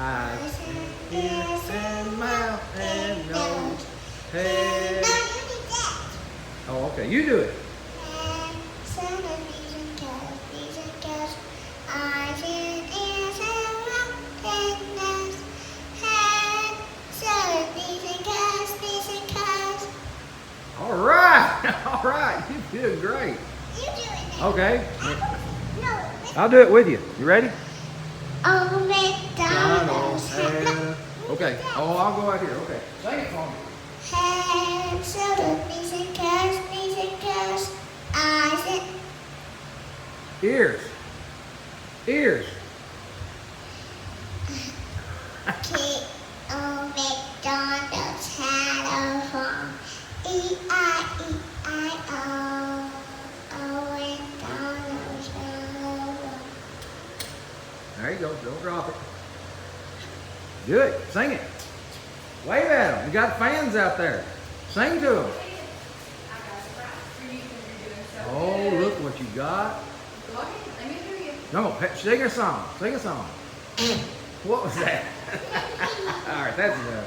Eyes and ears and mouth and nose. Head. Oh, okay. You do it. Eyes and ears and mouth and nose. Head, shoulders, knees and toes. All right. All right. You did great. You do it now. Okay. No. I'll do it with you. You ready? Oh, McDonald's. Okay. Oh, I'll go out here. Okay. Sing it for me. Head, shoulders, knees and toes. Eyes and Ears. Ears. Old McDonald's had a farm. E-I-E-I-O. Oh, McDonald's had a farm. There you go. Don't drop it. Good. Sing it. Wave at them. You got fans out there. Sing to them. Oh, look what you got. Go ahead, let me hear you. No, sing a song. Sing a song. What was that? All right, that's enough.